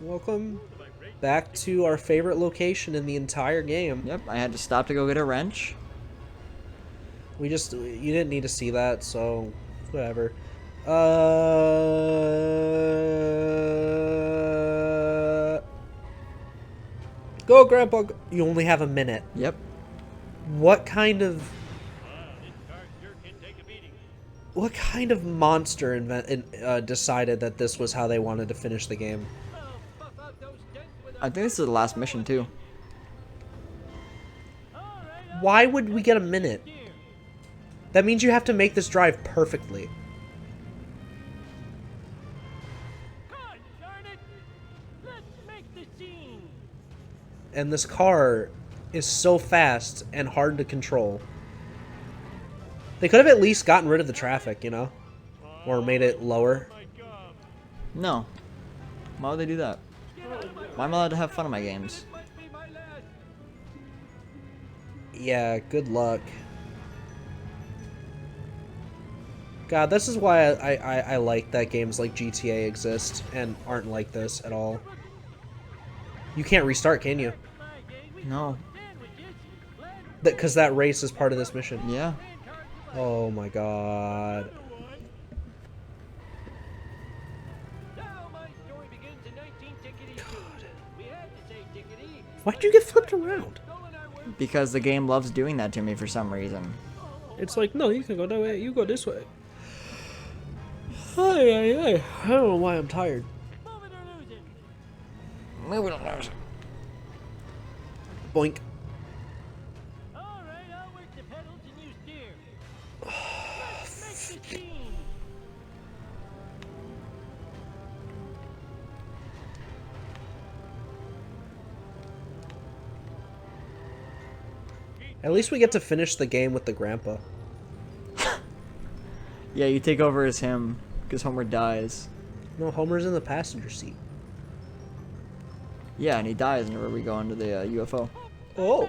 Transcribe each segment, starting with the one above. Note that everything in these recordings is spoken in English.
Welcome back to our favorite location in the entire game. Yep, I had to stop to go get a wrench. You didn't need to see that, so whatever. Go, Grandpa. You only have a minute. Yep. What kind of monster decided that this was how they wanted to finish the game? I think this is the last mission too. Why would we get a minute? That means you have to make this drive perfectly. And this car is so fast and hard to control. They could have at least gotten rid of the traffic, you know? Or made it lower. No. Why would they do that? Why am I allowed to have fun in my games? Yeah, good luck. God, this is why I like that games like GTA exist and aren't like this at all. You can't restart, can you? No. Because that race is part of this mission. Yeah. Oh my god. Why'd you get flipped around? Because the game loves doing that to me for some reason. It's like, no, you can go that way, you go this way. I don't know why I'm tired. Move it or lose it. Boink. At least we get to finish the game with the grandpa. Yeah, you take over as him because Homer dies. No, Homer's in the passenger seat. Yeah, and he dies whenever we go into the UFO. Oh.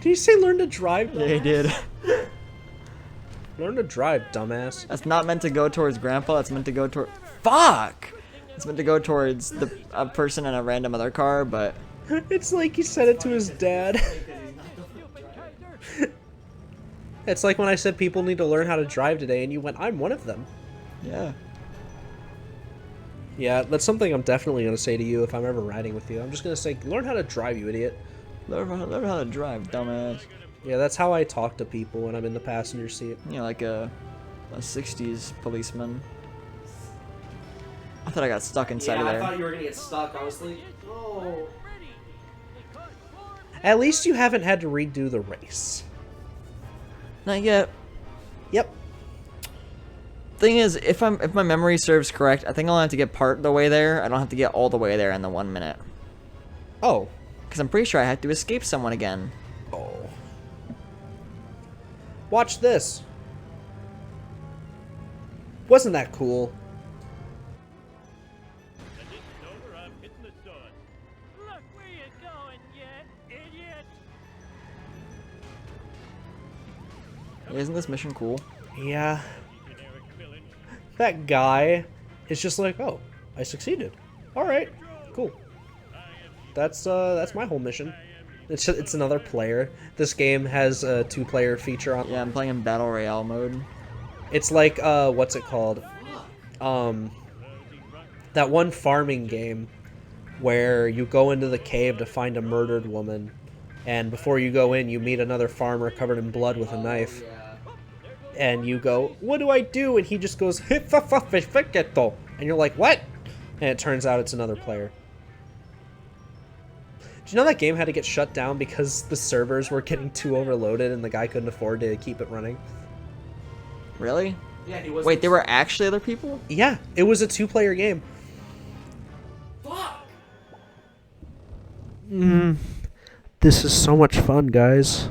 Did you say learn to drive? Dumbass? Yeah, he did. Learn to drive, dumbass. That's not meant to go towards Grandpa. It's meant to go toward. Fuck! It's meant to go towards a person in a random other car, but. It's like he said it to his dad. It's like when I said people need to learn how to drive today, and you went, I'm one of them. Yeah. Yeah, that's something I'm definitely going to say to you if I'm ever riding with you. I'm just going to say, learn how to drive, you idiot. Learn how to drive, dumbass. Yeah, that's how I talk to people when I'm in the passenger seat. You know, like a 60s policeman. I thought I got stuck inside of there. I thought you were going to get stuck. I was like, oh. At least you haven't had to redo the race. Not yet. Yep. Thing is, if my memory serves correct, I think I'll have to get part of the way there. I don't have to get all the way there in the 1 minute. Oh. Because I'm pretty sure I had to escape someone again. Oh. Watch this. Wasn't that cool? Isn't this mission cool? Yeah. That guy is just like, oh, I succeeded. All right, cool. That's my whole mission. It's another player. This game has a 2-player feature on. Yeah, I'm playing in Battle Royale mode. It's like what's it called? That one farming game where you go into the cave to find a murdered woman, and before you go in, you meet another farmer covered in blood with a knife. And you go, what do I do? And he just goes, and you're like, what? And it turns out it's another player. Did you know that game had to get shut down because the servers were getting too overloaded and the guy couldn't afford to keep it running? Really? Yeah, he was. Wait, there were actually other people? Yeah, it was a 2-player game. Fuck! This is so much fun, guys.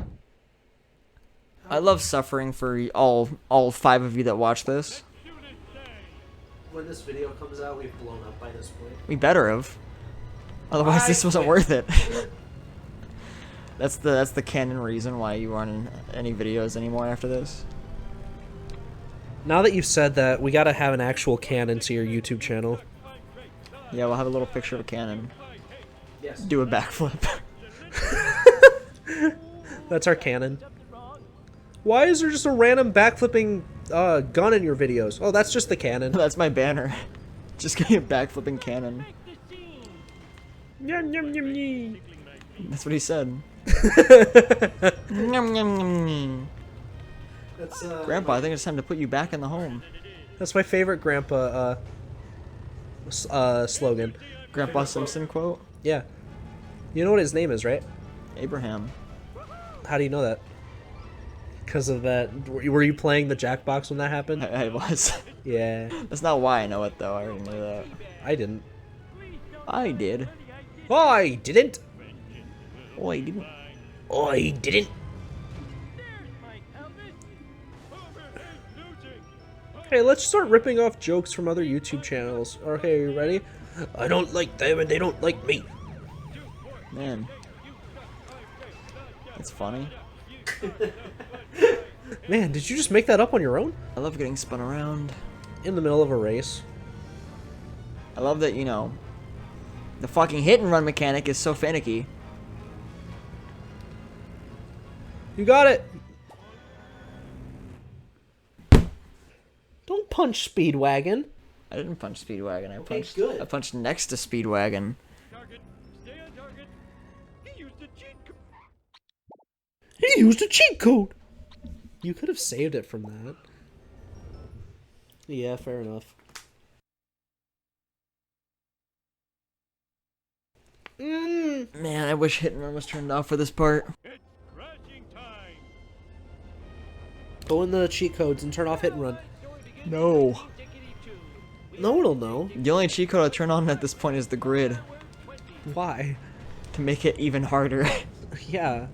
I love suffering for all 5 of you that watch this. When this video comes out, we've blown up by this point. We better have. Otherwise, this wasn't worth it. That's the canon reason why you aren't in any videos anymore after this. Now that you've said that, we gotta have an actual cannon to your YouTube channel. Yeah, we'll have a little picture of a cannon. Yes. Do a backflip. That's our cannon. Why is there just a random backflipping gun in your videos? Oh, that's just the cannon. That's my banner. Just getting a backflipping cannon. Yum, yum, yum, yum. That's what he said. Yum, yum, yum, yum. That's, Grandpa, I think it's time to put you back in the home. That's my favorite grandpa slogan. Grandpa Simpson quote? Yeah. You know what his name is, right? Abraham. How do you know that? Because of that. Were you playing the Jackbox when that happened? I was. Yeah. That's not why I know it, though. I already knew that. I didn't. I did. I didn't. Oh, I didn't. I didn't. Hey, let's start ripping off jokes from other YouTube channels. Okay, are you ready? I don't like them and they don't like me. Man. That's funny. Man, did you just make that up on your own? I love getting spun around. In the middle of a race. I love that, you know, the fucking hit and run mechanic is so finicky. You got it. Don't punch Speedwagon. I didn't punch Speedwagon. Okay, good. I punched next to Speedwagon. He used a cheat code. You could have saved it from that. Yeah, fair enough. Man, I wish hit and run was turned off for this part. Go in the cheat codes and turn off hit and run. No. No one will know. The only cheat code I turn on at this point is the grid. Why? To make it even harder. Yeah.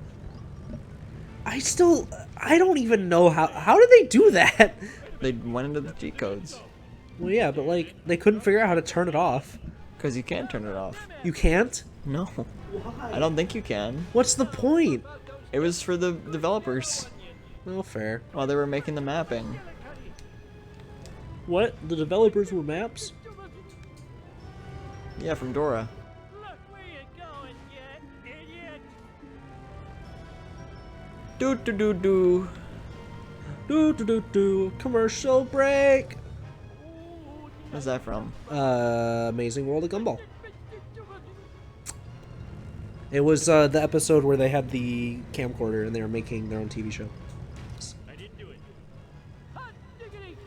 I don't even know how did they do that? They went into the cheat codes. Well, yeah, but like, they couldn't figure out how to turn it off. Because you can't turn it off. You can't? No. Why? I don't think you can. What's the point? It was for the developers. Well, fair. While they were making the mapping. What? The developers were maps? Yeah, from Dora. Do do do do. Do do do do. Commercial break. What's that from? Amazing World of Gumball. It was the episode where they had the camcorder and they were making their own TV show.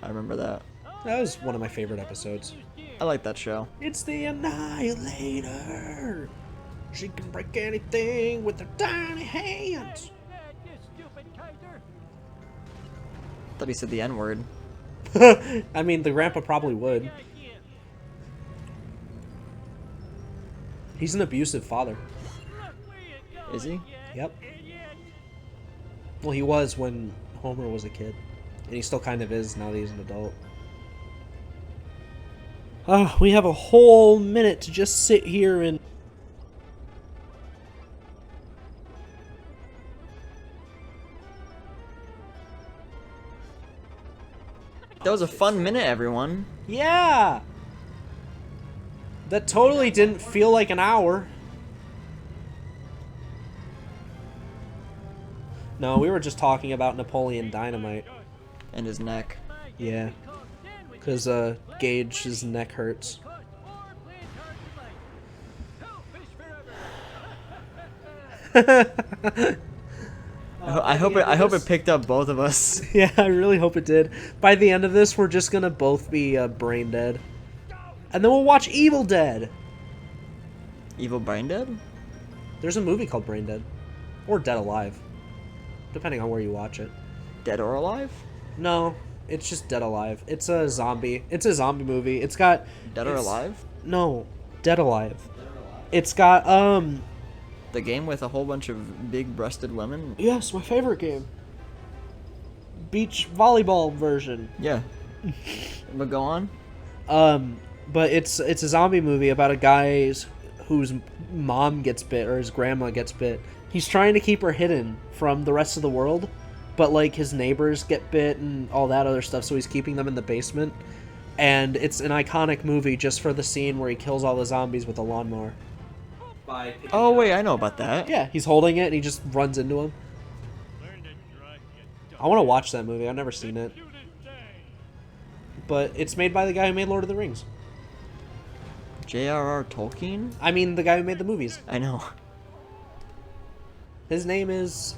I remember that. That was one of my favorite episodes. I like that show. It's the Annihilator. She can break anything with her tiny hands. Thought he said the N-word. I mean, the grandpa probably would. He's an abusive father. Is he? Yep. Well, he was when Homer was a kid. And he still kind of is now that he's an adult. We have a whole minute to just sit here and... That was a fun minute, everyone. Yeah! That totally didn't feel like an hour. No, we were just talking about Napoleon Dynamite. And his neck. Yeah. Because, Gage's neck hurts. I hope it picked up both of us. Yeah, I really hope it did. By the end of this, we're just gonna both be brain dead. And then we'll watch Evil Dead. Evil Brain Dead? There's a movie called Brain Dead. Or Dead Alive. Depending on where you watch it. Dead or Alive? No, it's just Dead Alive. It's a zombie. It's a zombie movie. It's got... Dead or Alive? No, Dead Alive. It's got, The game with a whole bunch of big-breasted women? Yes, my favorite game. Beach volleyball version. Yeah. But go on. But it's a zombie movie about a guy whose mom gets bit or his grandma gets bit. He's trying to keep her hidden from the rest of the world, but like his neighbors get bit and all that other stuff, so he's keeping them in the basement. And it's an iconic movie just for the scene where he kills all the zombies with a lawnmower. Oh wait, I know about that. Yeah, he's holding it and he just runs into him. I want to watch that movie. I've never seen it. But it's made by the guy who made Lord of the Rings. J.R.R. Tolkien? I mean, the guy who made the movies. I know. His name is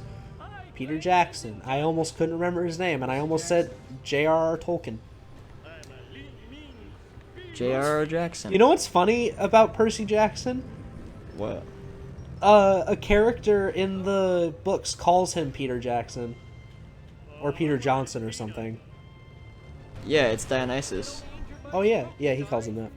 Peter Jackson. I almost couldn't remember his name, and I almost said J.R.R. Tolkien. J.R.R. Jackson. You know what's funny about Percy Jackson? What? A character in the books calls him Peter Jackson. Or Peter Johnson or something. Yeah, it's Dionysus. Oh, yeah. Yeah, he calls him that.